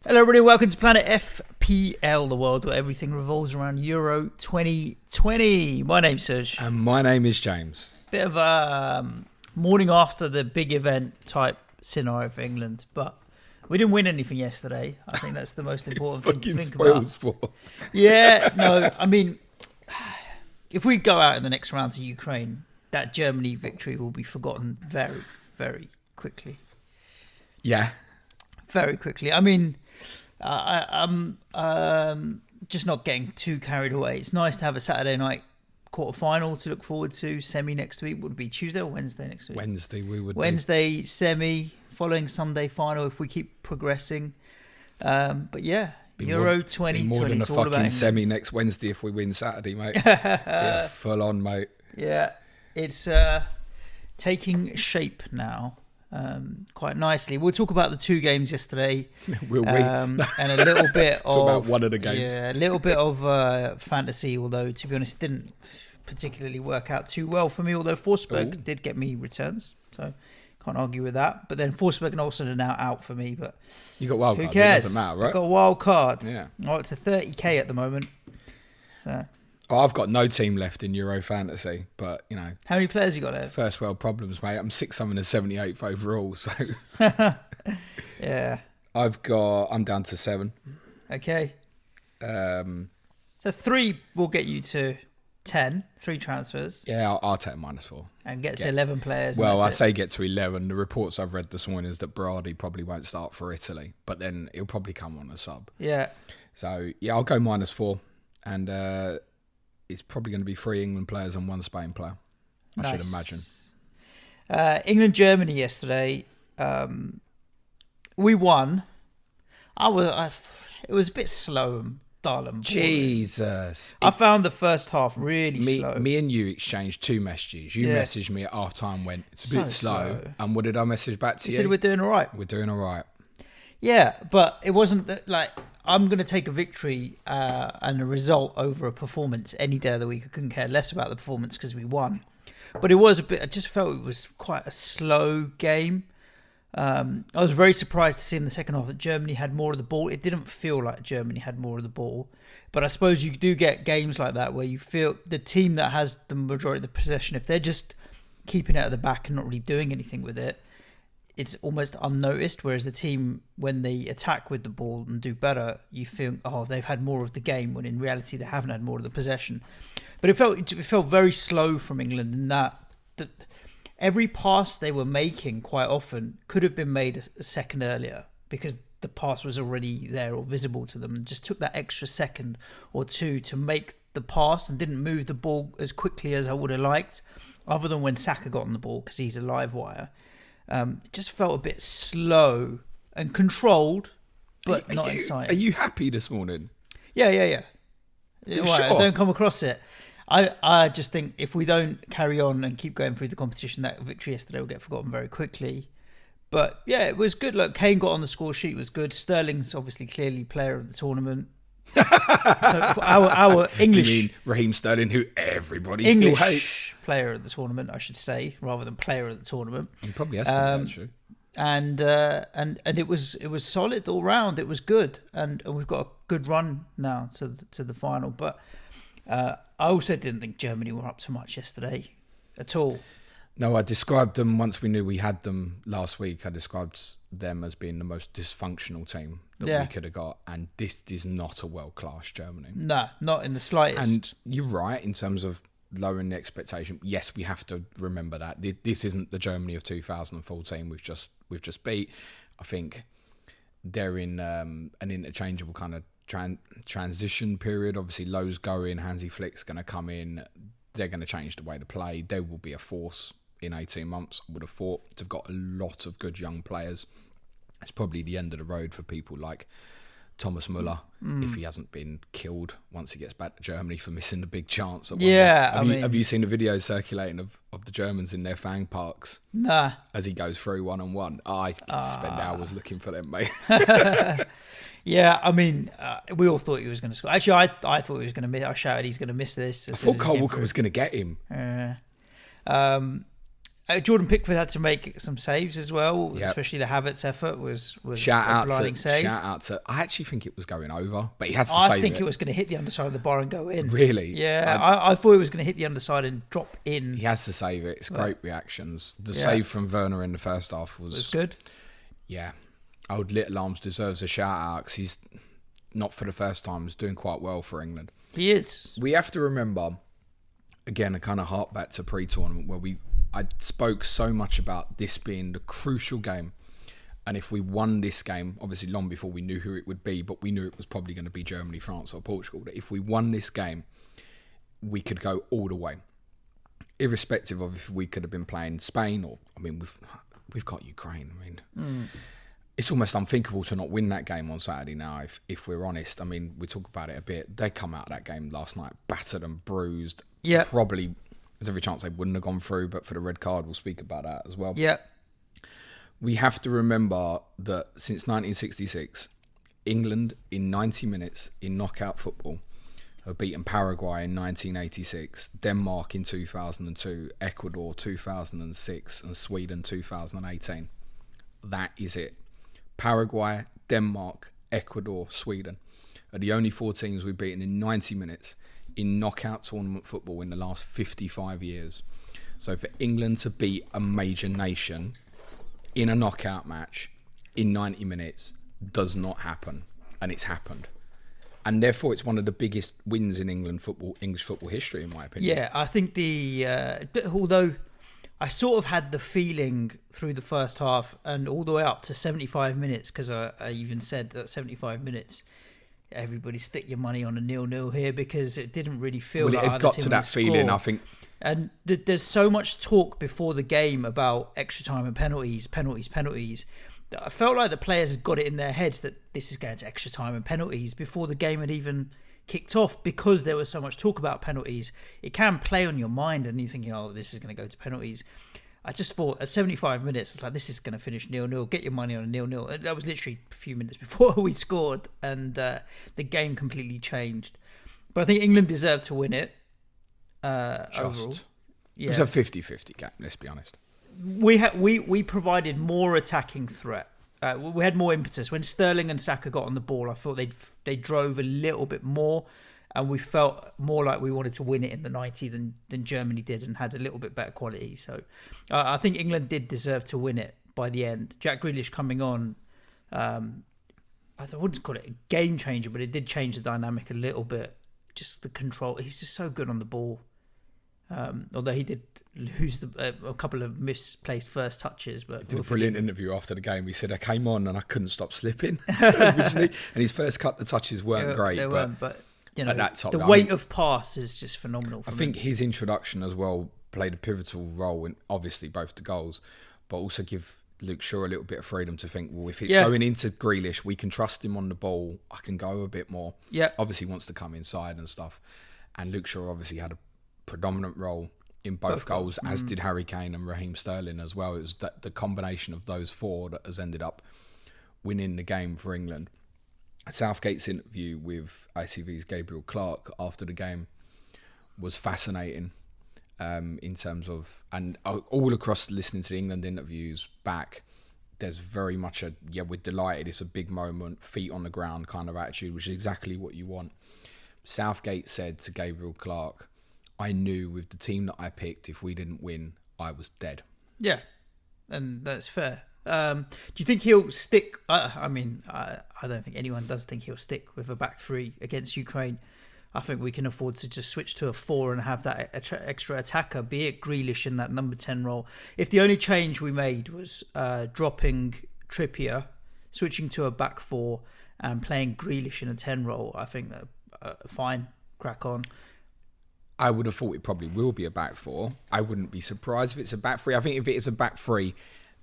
Hello everybody, welcome to Planet FPL, the world where everything revolves around Euro 2020. My name's Suj. And my name is James. Bit of a morning after the big event type scenario for England, but we didn't win anything yesterday. I think that's the most important thing to think about. Sport. Yeah, no, I mean, if we go out in the next round to Ukraine, that Germany victory will be forgotten very, very quickly. Yeah. Very quickly. I mean, I'm just not getting too carried away. It's nice to have a Saturday night quarter-final to look forward to. Semi next week. Would it be Tuesday or Wednesday next week? Wednesday semi, following Sunday final if we keep progressing. But yeah, Euro 2020. More than a fucking semi next Wednesday if we win Saturday, mate. Yeah, full on, mate. Yeah, it's taking shape now. Quite nicely. We'll talk about the two games yesterday. Will we? And a little bit talk about one of the games. Yeah, a little bit of fantasy, although to be honest, it didn't particularly work out too well for me. Although Forsberg did get me returns, so can't argue with that. But then Forsberg and Olsen are now out for me. But you got wild who cards. cares? It doesn't matter, right? I got a wild card. Yeah. Oh, it's a 30k at the moment. So. Oh, I've got no team left in Euro Fantasy, but, you know. How many players you got there? First world problems, mate. I'm 678th overall, so. Yeah. I'm down to 7. Okay. So 3 will get you to 10, 3 transfers. Yeah, I'll take -4. And get to 11 players. Well, I say get to 11. The reports I've read this morning is that Brady probably won't start for Italy, but then he'll probably come on a sub. Yeah. So, yeah, I'll go -4. And it's probably going to be 3 England players and 1 Spain player, I should imagine. England-Germany yesterday, we won. It was a bit slow and dull and boring. Jesus. I found the first half really slow. Me and you exchanged 2 messages. You messaged me at half-time, went, it's a bit slow. And what did I message back to you? You said we're doing all right. We're doing all right. Yeah, but it wasn't like... I'm going to take a victory and a result over a performance any day of the week. I couldn't care less about the performance because we won. But it was a bit... I just felt it was quite a slow game. I was very surprised to see in the second half that Germany had more of the ball. It didn't feel like Germany had more of the ball. But I suppose you do get games like that where you feel the team that has the majority of the possession, if they're just keeping it at the back and not really doing anything with it, it's almost unnoticed, whereas the team, when they attack with the ball and do better, you feel, oh, they've had more of the game, when in reality they haven't had more of the possession. But it felt very slow from England in that every pass they were making quite often could have been made a second earlier because the pass was already there or visible to them, and just took that extra second or two to make the pass and didn't move the ball as quickly as I would have liked, other than when Saka got on the ball because he's a live wire. It just felt a bit slow and controlled, but not exciting. Are you happy this morning? Yeah. Sure? I don't come across it. I just think if we don't carry on and keep going through the competition, that victory yesterday will get forgotten very quickly. But yeah, it was good. Look, Kane got on the score sheet, was good. Sterling's obviously clearly player of the tournament. So for our English... You mean Raheem Sterling, who everybody English still hates? Player of the tournament, I should say, rather than player of the tournament. He probably has to be, actually. And it was solid all round. It was good, and we've got a good run now to the final. But I also didn't think Germany were up to much yesterday at all. No, I described them, once we knew we had them last week, I described them as being the most dysfunctional team that we could have got. And this is not a world-class Germany. Nah, not in the slightest. And you're right in terms of lowering the expectation. Yes, we have to remember that. This isn't the Germany of 2014 we've just beat. I think they're in an interchangeable kind of transition period. Obviously, Lowe's going, Hansi Flick's going to come in. They're going to change the way to play. They will be a force in 18 months, I would have thought. They've got a lot of good young players. It's probably the end of the road for people like Thomas Müller, if he hasn't been killed once he gets back to Germany for missing the big chance. Have you seen the videos circulating of the Germans in their fang parks? Nah. As he goes through one-on-one. I could spend hours looking for them, mate. Yeah, I mean, we all thought he was going to score. Actually, I thought he was going to miss. I shouted he's going to miss this. I thought Kyle Walker was going to get him. Jordan Pickford had to make some saves as well, Yep. especially the Havertz effort was Shout a out blinding save. Shout out to. I actually think it was going over, but he has to I save think it. it was going to hit the underside of the bar and go in. Really? Yeah, I thought it was going to hit the underside and drop in. He has to save it. It's great reactions. The Yeah. save from Werner in the first half It was good. Yeah. Old Little Arms deserves a shout out because he's not for the first time. He's doing quite well for England. He is. We have to remember, again, a kind of hark back to pre-tournament where I spoke so much about this being the crucial game. And if we won this game, obviously long before we knew who it would be, but we knew it was probably going to be Germany, France or Portugal, that if we won this game, we could go all the way. Irrespective of if we could have been playing Spain or, I mean, we've got Ukraine. I mean, it's almost unthinkable to not win that game on Saturday now, if we're honest. I mean, we talk about it a bit. They come out of that game last night battered and bruised. Yeah. Probably, there's every chance they wouldn't have gone through, but for the red card, we'll speak about that as well. Yeah. We have to remember that since 1966, England in 90 minutes in knockout football have beaten Paraguay in 1986, Denmark in 2002, Ecuador 2006, and Sweden 2018. That is it. Paraguay, Denmark, Ecuador, Sweden are the only 4 teams we've beaten in 90 minutes in knockout tournament football in the last 55 years. So for England to beat a major nation in a knockout match in 90 minutes does not happen, and it's happened. And therefore it's one of the biggest wins in English football history, in my opinion. Yeah, I think although I sort of had the feeling through the first half and all the way up to 75 minutes, because I even said that 75 minutes, everybody stick your money on a 0-0 here, because it didn't really feel like it had got to that feeling, I think. And there's so much talk before the game about extra time and penalties. That I felt like the players had got it in their heads that this is going to extra time and penalties before the game had even kicked off, because there was so much talk about penalties. It can play on your mind and you're thinking, oh, this is going to go to penalties. I just thought at 75 minutes, it's like, this is going to finish 0-0. Get your money on a 0-0. And that was literally a few minutes before we scored, and the game completely changed. But I think England deserved to win it. Overall. Yeah. It was a 50-50 game, let's be honest. We provided more attacking threat. We had more impetus. When Sterling and Saka got on the ball, I thought they drove a little bit more, and we felt more like we wanted to win it in the 90 than Germany did, and had a little bit better quality. So I think England did deserve to win it by the end. Jack Grealish coming on, I wouldn't call it a game changer, but it did change the dynamic a little bit. Just the control. He's just so good on the ball. Although he did lose a couple of misplaced first touches, but he did a brilliant interview after the game. He said, "I came on and I couldn't stop slipping originally, and his first couple of touches weren't great." They weren't, but you know, at that top, the weight of pass is just phenomenal. I think his introduction as well played a pivotal role in obviously both the goals, but also give Luke Shaw a little bit of freedom to think, well, if it's going into Grealish, we can trust him on the ball. I can go a bit more. Yeah, obviously wants to come inside and stuff, and Luke Shaw obviously had a predominant role in both goals, as did Harry Kane and Raheem Sterling as well. It was the combination of those 4 that has ended up winning the game for England. Southgate's interview with ITV's Gabriel Clark after the game was fascinating, in terms of, and all across listening to the England interviews back, there's very much we're delighted, it's a big moment, feet on the ground kind of attitude, which is exactly what you want. Southgate said to Gabriel Clark, I knew with the team that I picked, if we didn't win, I was dead. Yeah, and that's fair. Do you think he'll stick? I don't think anyone does think he'll stick with a back 3 against Ukraine. I think we can afford to just switch to a 4 and have that extra attacker, be it Grealish in that number 10 role. If the only change we made was dropping Trippier, switching to a back 4 and playing Grealish in a 10 role, I think fine, crack on. I would have thought it probably will be a back 4. I wouldn't be surprised if it's a back 3. I think if it is a back 3,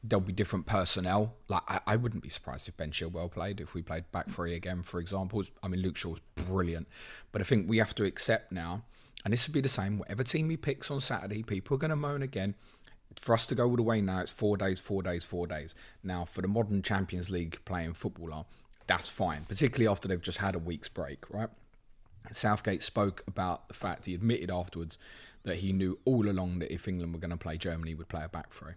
there'll be different personnel. Like I wouldn't be surprised if Ben Chilwell played, if we played back 3 again, for example. I mean, Luke Shaw's brilliant. But I think we have to accept now, and this will be the same, whatever team he picks on Saturday, people are going to moan again. For us to go all the way now, it's 4 days. Now, for the modern Champions League playing footballer, that's fine, particularly after they've just had a week's break, right? Southgate spoke about the fact, he admitted afterwards that he knew all along that if England were going to play Germany, would play a back three.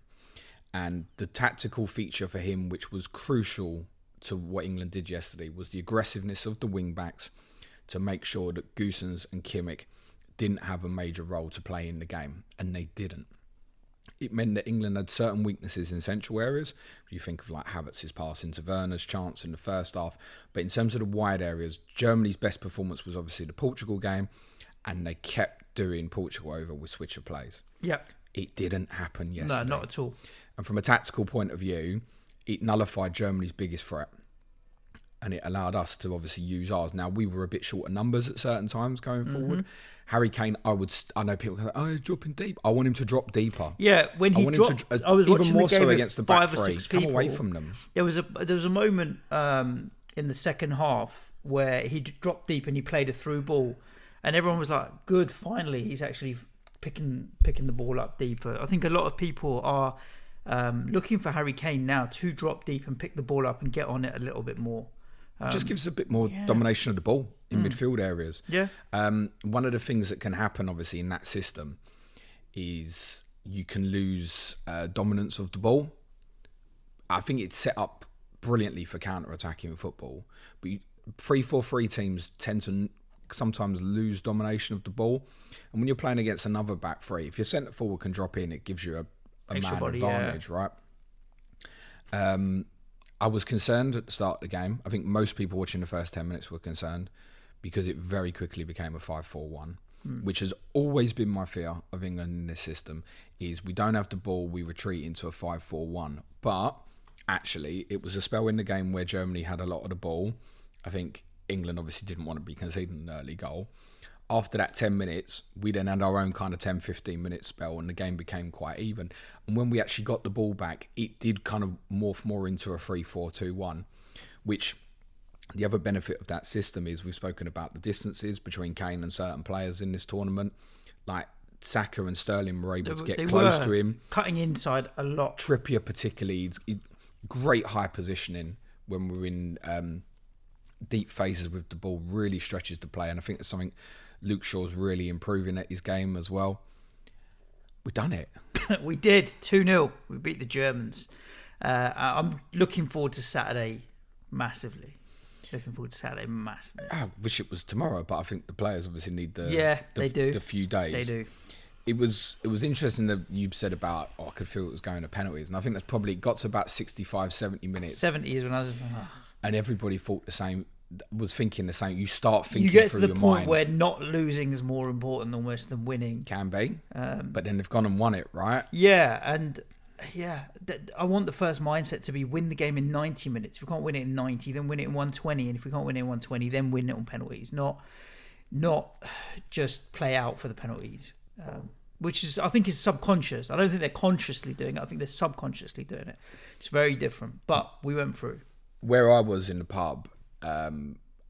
And the tactical feature for him, which was crucial to what England did yesterday, was the aggressiveness of the wing-backs to make sure that Goossens and Kimmich didn't have a major role to play in the game, and they didn't. It meant that England had certain weaknesses in central areas. You think of like Havertz's pass into Werner's chance in the first half. But in terms of the wide areas, Germany's best performance was obviously the Portugal game, and they kept doing Portugal over with switcher plays. Yep. It didn't happen yesterday. No, not at all. And from a tactical point of view, it nullified Germany's biggest threat. And it allowed us to obviously use ours. Now, we were a bit short of numbers at certain times going forward. Harry Kane, I know people go, oh, he's dropping deep. I want him to drop deeper. Yeah, when he dropped, I was watching even more the game so against the back 5 or three. 6 Come people. away from them. There was a moment in the second half where he dropped deep and he played a through ball, and everyone was like, "Good, finally, he's actually picking the ball up deeper." I think a lot of people are looking for Harry Kane now to drop deep and pick the ball up and get on it a little bit more. Just gives a bit more domination of the ball in midfield areas. Yeah. One of the things that can happen, obviously, in that system is you can lose dominance of the ball. I think it's set up brilliantly for counter-attacking football. But 3-4-3 teams tend to sometimes lose domination of the ball. And when you're playing against another back three, if your centre forward can drop in, it gives you a man advantage, right? I was concerned at the start of the game. I think most people watching the first 10 minutes were concerned because it very quickly became a 5-4-1, which has always been my fear of England in this system, is we don't have the ball, we retreat into a 5-4-1. But actually, it was a spell in the game where Germany had a lot of the ball. I think England obviously didn't want to be conceding an early goal. After that 10 minutes, we then had our own kind of 10-15 minute spell and the game became quite even. And when we actually got the ball back, it did kind of morph more into a 3-4-2-1, which the other benefit of that system is we've spoken about the distances between Kane and certain players in this tournament. Like Saka and Sterling were able to get close to him. Cutting inside a lot. Trippier particularly, great high positioning when we're in deep phases with the ball, really stretches the play. And I think that's something Luke Shaw's really improving at his game as well. We've done it. We did. 2-0. We beat the Germans. I'm looking forward to Saturday massively. I wish it was tomorrow, but I think the players obviously need the few days. They do. It was interesting that you said about, I could feel it was going to penalties. And I think that's probably got to about 65, 70 minutes. 70 is when I was like, And everybody thought the same. Was thinking the same. You start thinking. You get to through the your point mind. where not losing is more important almost than winning. Can be, but then they've gone and won it, right? Yeah, and I want the first mindset to be win the game in 90 minutes. If we can't win it in 90, then win it in 120, and if we can't win it in 120, then win it on penalties. Not just play out for the penalties, which is I think is subconscious. I don't think they're consciously doing it. I think they're subconsciously doing it. It's very different, but we went through. Where I was in the pub.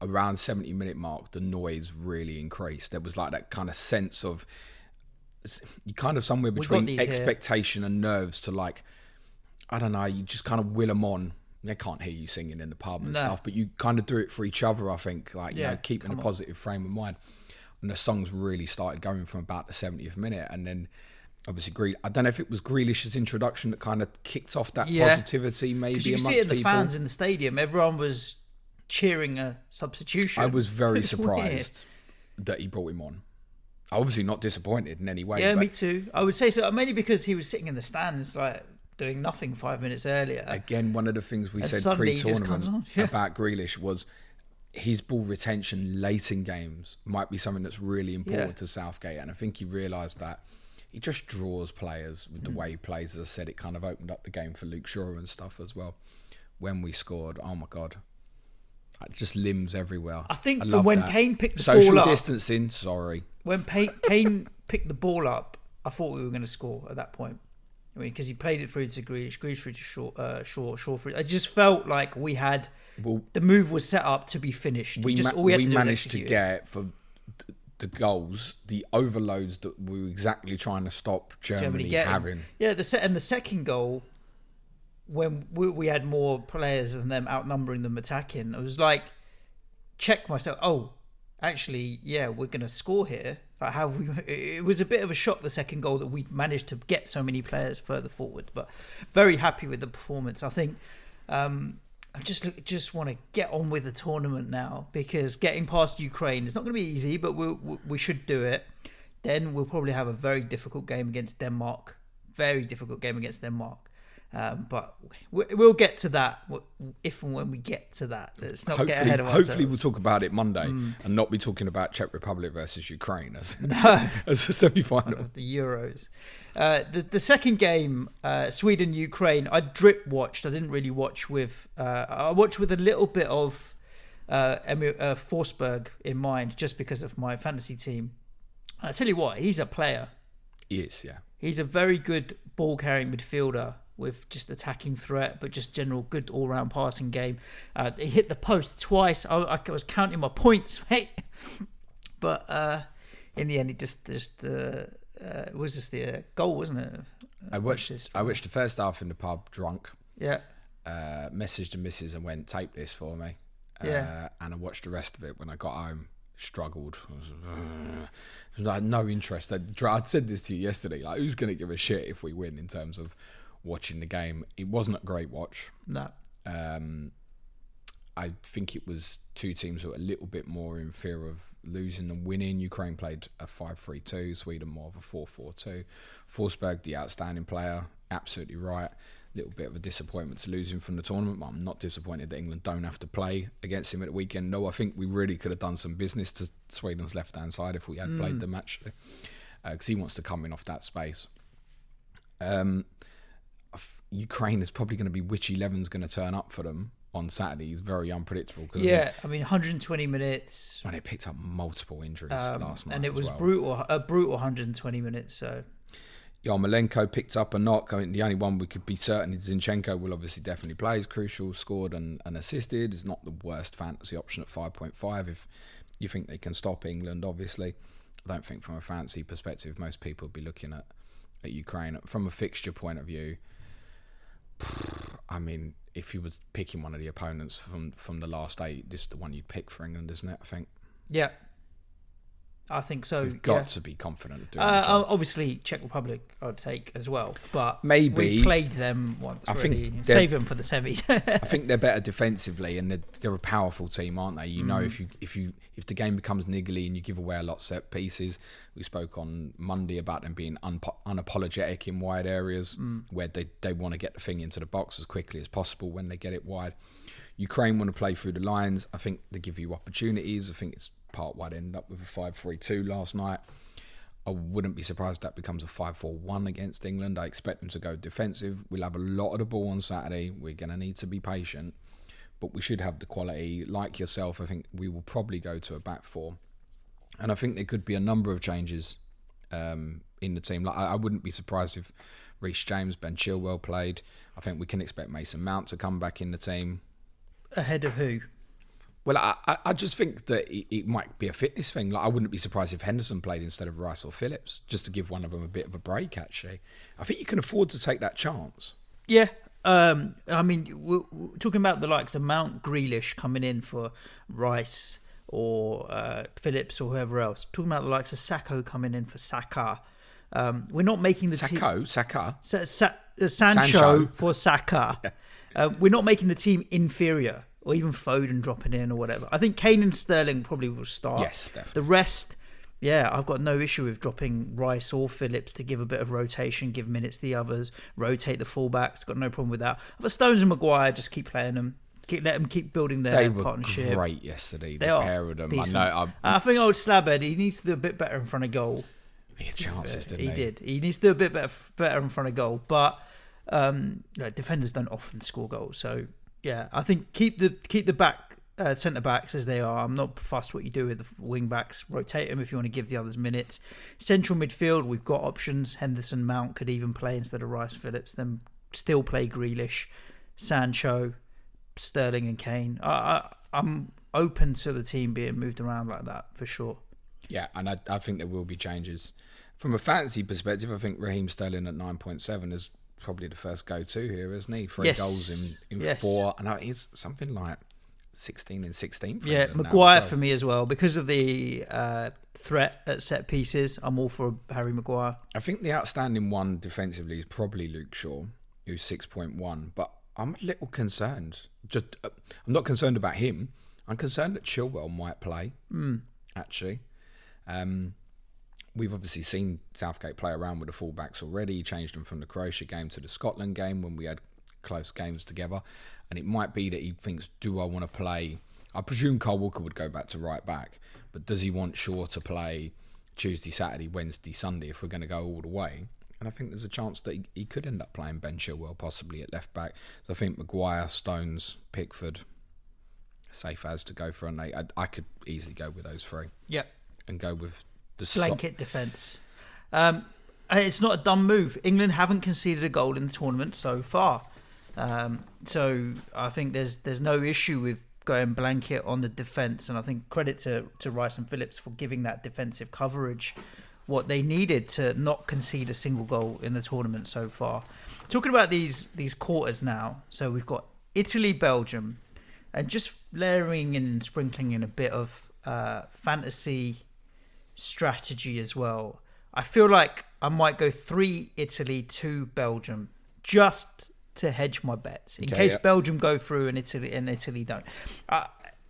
Around 70-minute mark, the noise really increased. There was like that kind of sense of you kind of somewhere between expectation and nerves to like, I don't know, you just kind of will them on. They can't hear you singing in the pub and stuff, but you kind of do it for each other, I think, like, you know, keeping a positive frame of mind. And the songs really started going from about the 70th minute. And then obviously, I don't know if it was Grealish's introduction that kind of kicked off that positivity maybe amongst people. You see it in the fans in the stadium, everyone was cheering a substitution. I was very surprised that he brought him on. Obviously not disappointed in any way. Yeah, me too. I would say so, mainly because he was sitting in the stands like doing nothing 5 minutes earlier. Again, one of the things we said pre-tournament about Grealish was his ball retention late in games might be something that's really important to Southgate, and I think he realised that. He just draws players with the way he plays. As I said, it kind of opened up the game for Luke Shaw and stuff as well. When we scored, oh my God. Just limbs everywhere. I think when Kane picked the social ball up... Social distancing, sorry. When Kane picked the ball up, I thought we were going to score at that point. I mean, because he played it through to Grealish through to Shaw through. I just felt like we had... the move was set up to be finished. We managed to get, for the goals, the overloads that we were exactly trying to stop Germany having. Yeah, the second goal... when we had more players than them outnumbering them attacking, I was like, check myself. Oh, actually, yeah, we're going to score here. Like how it was a bit of a shock, the second goal, that we managed to get so many players further forward. But very happy with the performance. I think I just want to get on with the tournament now, because getting past Ukraine is not going to be easy, but we should do it. Then we'll probably have a very difficult game against Denmark. Very difficult game against Denmark. But we'll get to that if and when we get to that. Let's not get ahead of ourselves. Hopefully we'll talk about it Monday and not be talking about Czech Republic versus Ukraine as a semi-final of the Euros. The second game, Sweden-Ukraine, I drip watched. I didn't really watch with. I watched with a little bit of Forsberg in mind, just because of my fantasy team. And I tell you what, he's a player. He is, yeah. He's a very good ball-carrying midfielder with just attacking threat, but just general good all-round passing game. He hit the post twice. I was counting my points, mate. But in the end, it was just the goal, wasn't it? I watched the first half in the pub drunk. Yeah. Messaged the missus and went, tape this for me. Yeah. And I watched the rest of it when I got home. Struggled. I was like, no interest. I'd said this to you yesterday. Like, who's going to give a shit if we win in terms of watching the game? It wasn't a great watch. No. I think it was two teams that were a little bit more in fear of losing than winning. Ukraine played a 5-3-2, Sweden more of a 4-4-2. Forsberg, the outstanding player, absolutely right. Little bit of a disappointment to lose him from the tournament, but I'm not disappointed that England don't have to play against him at the weekend. No, I think we really could have done some business to Sweden's left-hand side if we had played them, actually, because he wants to come in off that space. Ukraine is probably going to be which 11's going to turn up for them on Saturday. He's very unpredictable. Yeah, I mean, 120 minutes. And they picked up multiple injuries last night, and it was a brutal 120 minutes. So Yarmolenko picked up a knock. I mean, the only one we could be certain is Zinchenko will obviously definitely play. He's crucial, scored and assisted. It's not the worst fantasy option at 5.5 if you think they can stop England, obviously. I don't think from a fantasy perspective most people would be looking at Ukraine. From a fixture point of view, I mean, if you was picking one of the opponents from the last 8, this is the one you'd pick for England, isn't it, I think? Yeah. I think so. You've got to be confident of doing it. Obviously, Czech Republic I'd take as well, but maybe we played them once. I think save them for the semis. I think they're better defensively, and they're a powerful team, aren't they? You know, if the game becomes niggly and you give away a lot of set pieces, we spoke on Monday about them being unapologetic in wide areas where they want to get the thing into the box as quickly as possible when they get it wide. Ukraine want to play through the lines. I think they give you opportunities. I think it's part why they ended up with a 5-3-2 last night. I wouldn't be surprised if that becomes a 5-4-1 against England. I expect them to go defensive. We'll have a lot of the ball on Saturday. We're going to need to be patient, but we should have the quality. Like yourself, I think we will probably go to a back four, and I think there could be a number of changes in the team. Like, I wouldn't be surprised if Reece James, Ben Chilwell played. I think we can expect Mason Mount to come back in the team. Ahead of who? Well, I just think that it might be a fitness thing. Like, I wouldn't be surprised if Henderson played instead of Rice or Phillips, just to give one of them a bit of a break, actually. I think you can afford to take that chance. Yeah. I mean, we're talking about the likes of Mount, Grealish coming in for Rice or Phillips or whoever else. Talking about the likes of Sacco coming in for Saka. We're not making the team... Saka? Sancho for Saka. Yeah. We're not making the team inferior, or even Foden dropping in or whatever. I think Kane and Sterling probably will start. Yes, definitely. The rest, yeah, I've got no issue with dropping Rice or Phillips to give a bit of rotation, give minutes to the others, rotate the fullbacks. Got no problem with that. But Stones and Maguire, just keep playing them. Let them keep building their partnership. They were great yesterday. The pair of them. Decent. I think old Slabhead, he needs to do a bit better in front of goal. He had chances, didn't he? He did. He needs to do a bit better in front of goal. But defenders don't often score goals, so yeah, I think keep the back centre backs as they are. I'm not fussed what you do with the wing backs. Rotate them if you want to give the others minutes. Central midfield, we've got options. Henderson, Mount could even play instead of Rice, Phillips. Then still play Grealish, Sancho, Sterling, and Kane. I'm open to the team being moved around like that for sure. Yeah, and I think there will be changes from a fantasy perspective. I think Raheem Sterling at 9.7 is probably the first go-to here, isn't he? 3 goals in 4, and it's something like 16 and 16. Yeah, Maguire for me as well because of the threat at set pieces. I'm all for Harry Maguire. I think the outstanding one defensively is probably Luke Shaw, who's 6.1. But I'm a little concerned. I'm not concerned about him. I'm concerned that Chilwell might play. Actually, we've obviously seen Southgate play around with the fullbacks already. He changed them from the Croatia game to the Scotland game when we had close games together, and it might be that he thinks, do I want to play? I presume Kyle Walker would go back to right back, but does he want Shaw to play Tuesday, Saturday, Wednesday, Sunday if we're going to go all the way? And I think there's a chance that he could end up playing Ben Chilwell possibly at left back. So I think Maguire, Stones, Pickford, safe as to go for an 8. I could easily go with those 3. Yep. And go with the blanket defence. It's not a dumb move. England haven't conceded a goal in the tournament so far. So I think there's no issue with going blanket on the defence, and I think credit to Rice and Phillips for giving that defensive coverage what they needed to not concede a single goal in the tournament so far. Talking about these quarters now, so we've got Italy, Belgium, and just layering in and sprinkling in a bit of fantasy strategy as well. I feel like I might go 3 Italy, 2 Belgium, just to hedge my bets in case Belgium go through and Italy don't.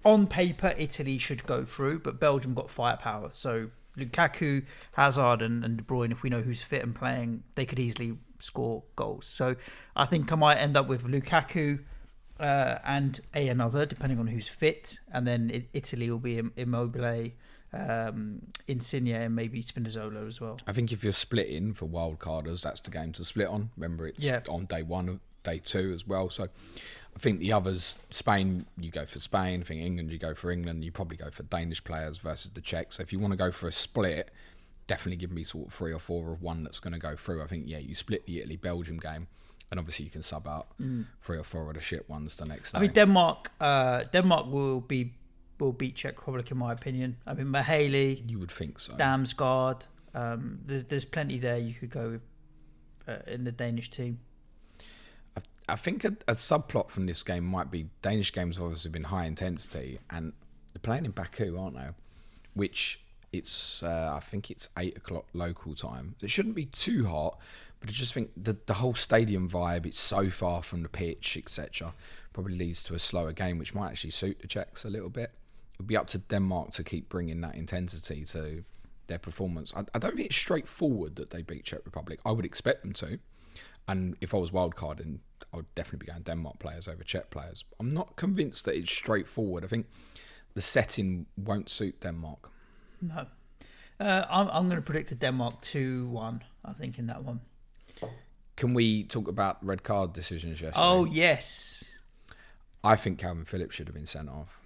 On paper, Italy should go through, but Belgium got firepower. So Lukaku, Hazard, and De Bruyne, if we know who's fit and playing, they could easily score goals. So I think I might end up with Lukaku and another, depending on who's fit, and then Italy will be Immobile, Insigne, and maybe Spinazzola as well. I think if you're splitting for wildcarders, that's the game to split on. Remember, it's on day 1, day 2 as well. So I think the others, Spain, you go for Spain. I think England, you go for England. You probably go for Danish players versus the Czechs. So if you want to go for a split, definitely give me sort of 3 or 4 of one that's going to go through. I think, you split the Italy-Belgium game, and obviously you can sub out 3 or 4 of the shit ones the next day. I mean, Denmark will beat Czech Republic in my opinion. I mean, Mahaley, you would think so. Damsgaard, there's plenty there you could go with in the Danish team. I think a subplot from this game might be Danish games have obviously been high intensity, and they're playing in Baku, aren't they? Which it's I think it's 8 o'clock local time. It shouldn't be too hot, but I just think the whole stadium vibe, it's so far from the pitch, etc., probably leads to a slower game, which might actually suit the Czechs a little bit. It would be up to Denmark to keep bringing that intensity to their performance. I don't think it's straightforward that they beat Czech Republic. I would expect them to. And if I was wildcarding, I would definitely be going Denmark players over Czech players. I'm not convinced that it's straightforward. I think the setting won't suit Denmark. No. I'm going to predict a Denmark 2-1, I think, in that one. Can we talk about red card decisions yesterday? Oh, yes. I think Calvin Phillips should have been sent off.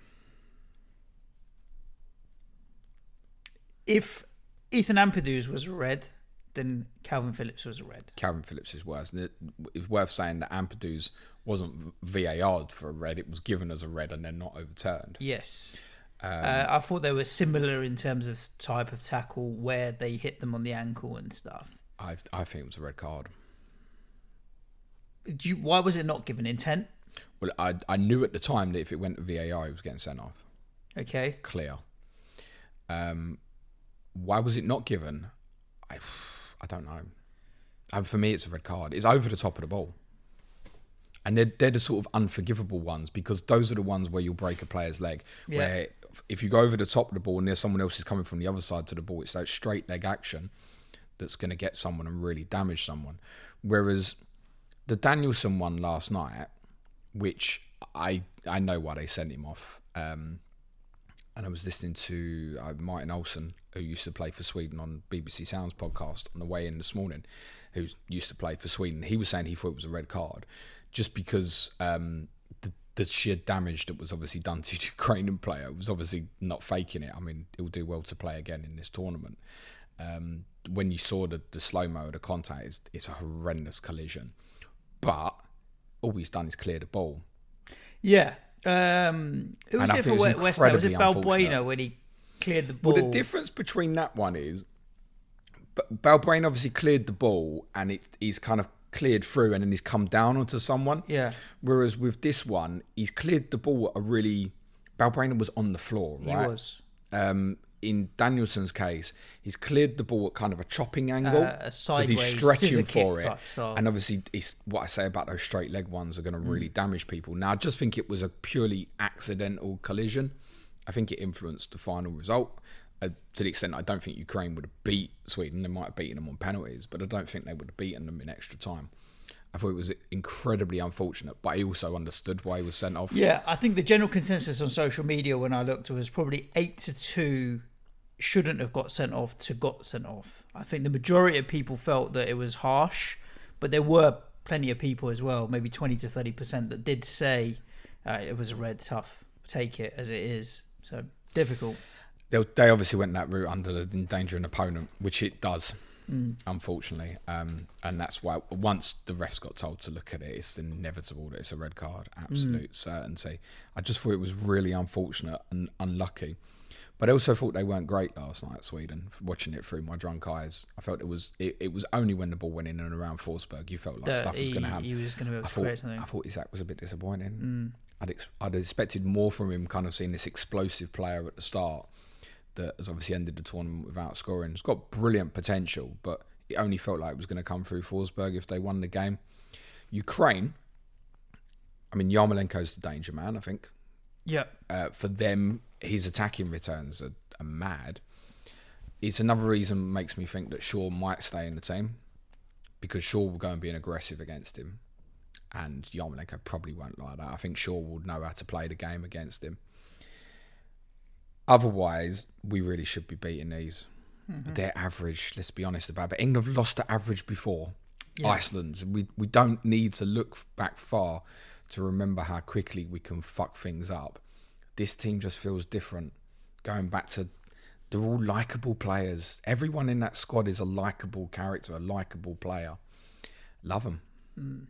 If Ethan Ampadu was a red, then Calvin Phillips was a red. Calvin Phillips is worse. It's worth saying that Ampadu's wasn't VAR'd for a red. It was given as a red and then not overturned. Yes. I thought they were similar in terms of type of tackle, where they hit them on the ankle and stuff. I think it was a red card. Why was it not given? Intent? Well, I knew at the time that if it went to VAR, he was getting sent off. Okay. Clear. Why was it not given? I don't know. And for me, it's a red card. It's over the top of the ball. And they're the sort of unforgivable ones, because those are the ones where you'll break a player's leg. Yeah. Where if you go over the top of the ball and there's someone else is coming from the other side to the ball, it's that straight leg action that's going to get someone and really damage someone. Whereas the Danielson one last night, which I know why they sent him off. And I was listening to Martin Olsson, who used to play for Sweden on BBC Sounds podcast on the way in this morning, who used to play for Sweden. He was saying he thought it was a red card just because the sheer damage that was obviously done to the Ukrainian player was obviously not faking it. I mean, he'll do well to play again in this tournament. When you saw the slow-mo of the contact, it's a horrendous collision. But all he's done is clear the ball. Yeah. Who was it for West Ham? Was it Balbuena when he cleared the ball? Well, the difference between that one is Balbuena obviously cleared the ball and he's kind of cleared through and then he's come down onto someone. Yeah. Whereas with this one, he's cleared the ball at a really Balbrena was on the floor, right? He was. In Danielson's case, he's cleared the ball at kind of a chopping angle. A sideways he's stretching for it. Type style. And obviously, it's what I say about those straight leg ones are going to really damage people. Now, I just think it was a purely accidental collision. I think it influenced the final result. To the extent I don't think Ukraine would have beat Sweden. They might have beaten them on penalties, but I don't think they would have beaten them in extra time. I thought it was incredibly unfortunate, but I also understood why he was sent off. Yeah, I think the general consensus on social media when I looked was probably 8-2 shouldn't have got sent off to got sent off. I think the majority of people felt that it was harsh, but there were plenty of people as well, maybe 20-30%, that did say it was a red, tough, take it as it is. So, difficult. They obviously went that route under the endangering opponent, which it does. Unfortunately, and that's why once the refs got told to look at it, it's inevitable that it's a red card, absolute certainty. I just thought it was really unfortunate and unlucky, but I also thought they weren't great last night, Sweden. Watching it through my drunk eyes, I felt it was only when the ball went in and around Forsberg you felt like stuff was going to happen. He was going to be able to create something. I thought Isak was a bit disappointing. I'd expected more from him, kind of seeing this explosive player at the start that has obviously ended the tournament without scoring. It's got brilliant potential, but it only felt like it was going to come through Forsberg if they won the game. Ukraine, I mean, Yarmolenko's the danger man, I think. Yeah. For them, his attacking returns are mad. It's another reason makes me think that Shaw might stay in the team, because Shaw will go and be aggressive against him, and Yarmolenko probably won't like that. I think Shaw will know how to play the game against him. Otherwise, we really should be beating these. They're average, let's be honest about it. But England have lost to average before. Yeah. Iceland. We don't need to look back far to remember how quickly we can fuck things up. This team just feels different. Going back to, they're all likeable players. Everyone in that squad is a likeable character, a likeable player. Love them.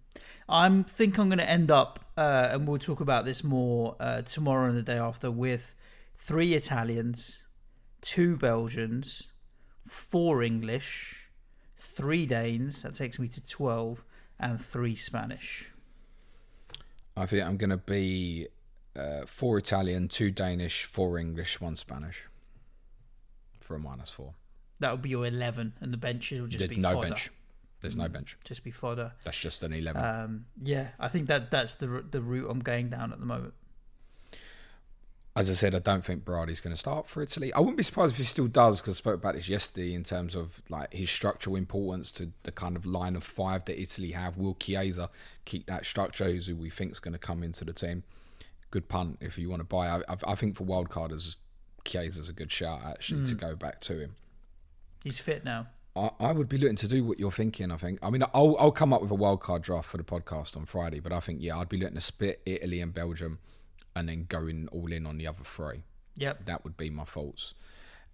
I think I'm going to end up, and we'll talk about this more tomorrow and the day after, with 3 Italians, 2 Belgians, 4 English, 3 Danes, that takes me to 12, and 3 Spanish. I think I'm going to be 4 Italian, 2 Danish, 4 English, 1 Spanish for a -4. That would be your 11, and the bench will just be no fodder. Bench. There's no bench. Just be fodder. That's just an 11. Yeah, I think that's the route I'm going down at the moment. As I said, I don't think Berardi's going to start for Italy. I wouldn't be surprised if he still does, because I spoke about this yesterday in terms of like his structural importance to the kind of line of 5 that Italy have. Will Chiesa keep that structure? Who we think is going to come into the team? Good punt if you want to buy. I think for wildcarders, Chiesa's a good shout actually to go back to him. He's fit now. I would be looking to do what you're thinking, I think. I mean, I'll come up with a wildcard draft for the podcast on Friday, but I think, I'd be looking to split Italy and Belgium and then going all in on the other 3. Yep. That would be my thoughts.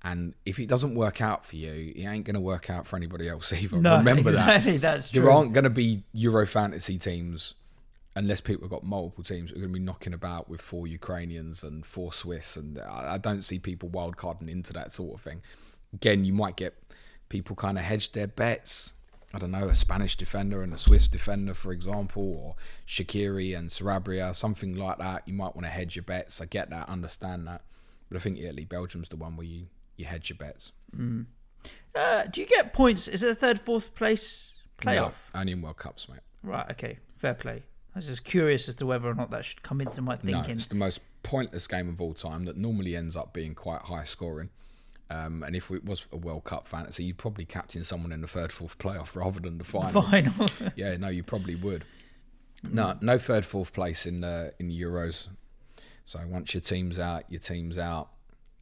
And if it doesn't work out for you, it ain't going to work out for anybody else either. No, Remember exactly, that. That's true. There aren't going to be Euro fantasy teams, unless people have got multiple teams, who are going to be knocking about with 4 Ukrainians and 4 Swiss. And I don't see people wildcarding into that sort of thing. Again, you might get people kind of hedge their bets. I don't know, a Spanish defender and a Swiss defender, for example, or Shaqiri and Sarabia, something like that. You might want to hedge your bets. I get that, understand that. But I think Italy, Belgium's the one where you hedge your bets. Do you get points? Is it a 3rd, 4th place playoff? No, only in World Cups, mate. Right, okay. Fair play. I was just curious as to whether or not that should come into my thinking. No, it's the most pointless game of all time that normally ends up being quite high scoring. And if it was a World Cup fantasy, you'd probably captain someone in the 3rd, 4th playoff rather than the final. Yeah, no, you probably would. No 3rd, 4th place in Euros. So once your team's out,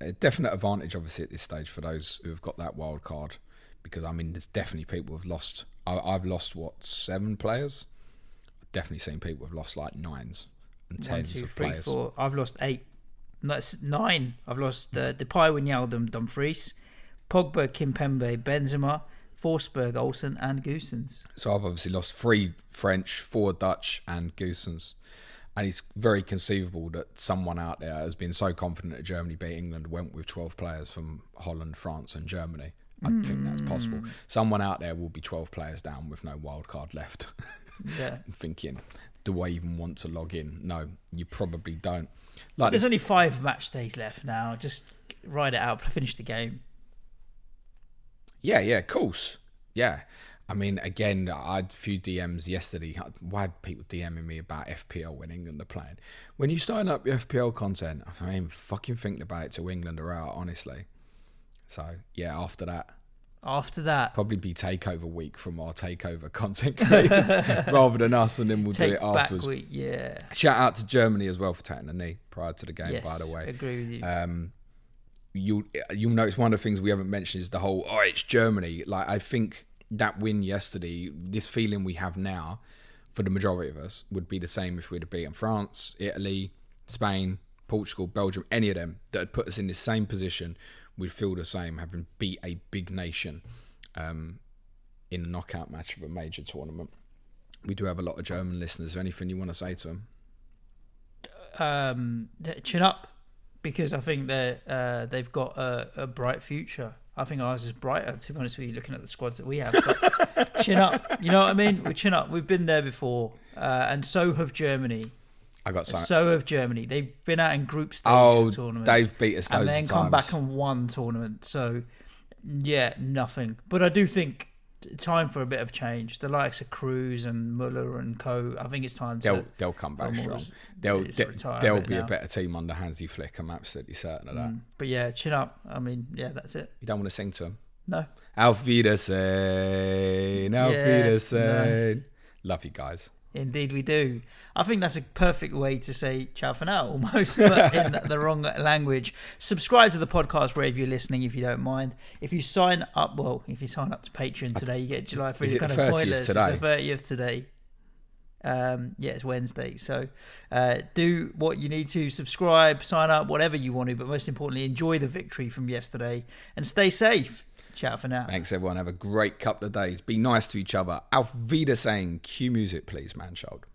A definite advantage, obviously, at this stage for those who have got that wild card, because I mean, there's definitely people who've lost. I've lost 7 players. I've definitely seen people who've lost like 9s and 10s 1, 2, 3, of players. 4. I've lost 8. That's 9. I've lost Depay, Wijnaldum, Dumfries, Pogba, Kimpembe, Benzema, Forsberg, Olsen, and Goossens. So I've obviously lost 3 French, 4 Dutch, and Goossens. And it's very conceivable that someone out there has been so confident that Germany beat England, went with 12 players from Holland, France, and Germany. I think that's possible. Someone out there will be 12 players down with no wild card left. Yeah. Thinking, do I even want to log in? No, you probably don't. Like, there's only 5 match days left now. Just ride it out, finish the game. Yeah, of course. Yeah. I mean, again, I had a few DMs yesterday. Why had people DMing me about FPL when England are playing? When you sign up your FPL content, I ain't fucking thinking about it till England are out, honestly. So, yeah, after that. Probably be takeover week from our takeover content creators rather than us, and then we'll do it afterwards. Week, yeah. Shout out to Germany as well for taking a knee prior to the game, by the way. Agree with you. You'll notice one of the things we haven't mentioned is the whole, it's Germany. Like, I think that win yesterday, this feeling we have now, for the majority of us, would be the same if we'd have beaten France, Italy, Spain, Portugal, Belgium, any of them that had put us in the same position. We'd feel the same, having beat a big nation in a knockout match of a major tournament. We do have a lot of German listeners. Is there anything you want to say to them? Chin up, because I think they've got a bright future. I think ours is brighter, to be honest with you, looking at the squads that we have. But chin up, you know what I mean? We chin up. We've been there before, and so have Germany. So have Germany. They've been out in group stages tournaments. They've beat us loads and then of come times. back and won tournament. So, yeah, nothing. But I do think time for a bit of change. The likes of Cruz and Muller and co. I think it's time to. They'll come back strong. They'll be a better team under Hansi Flick. I'm absolutely certain of that. But yeah, chin up. I mean, yeah, that's it. You don't want to sing to them? No. Auf Wiedersehen. Auf Wiedersehen. No. Love you guys. Indeed we do. I think that's a perfect way to say ciao for now, almost, but in the wrong language. Subscribe to the podcast wherever you're listening, if you don't mind. If you sign up to Patreon today, you get July 3rd. Is it kind the 30th of pointless. today? It's the 30th today. It's Wednesday. So do what you need to. Subscribe, sign up, whatever you want to. But most importantly, enjoy the victory from yesterday and stay safe. Ciao for now. Thanks, everyone. Have a great couple of days. Be nice to each other. Auf Wiedersehen. Cue music, please, man-child.